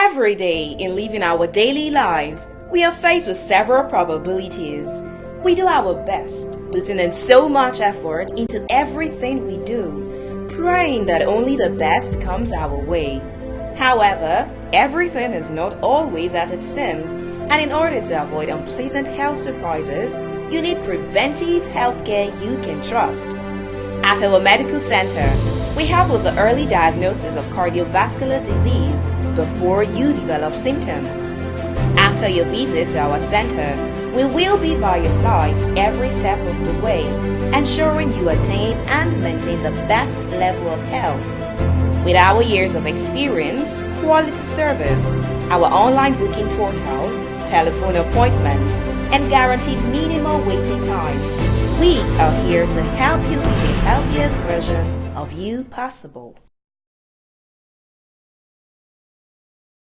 Every day in living our daily lives, we are faced with several probabilities. We do our best, putting in so much effort into everything we do, praying that only the best comes our way. However, everything is not always as it seems, and in order to avoid unpleasant health surprises, you need preventive healthcare you can trust. At our medical center, we help with the early diagnosis of cardiovascular disease before you develop symptoms. After your visit to our center, we will be by your side every step of the way, ensuring you attain and maintain the best level of health. With our years of experience, quality service, our online booking portal, telephone appointment, and guaranteed minimal waiting time, we are here to help you be the healthiest version of you possible.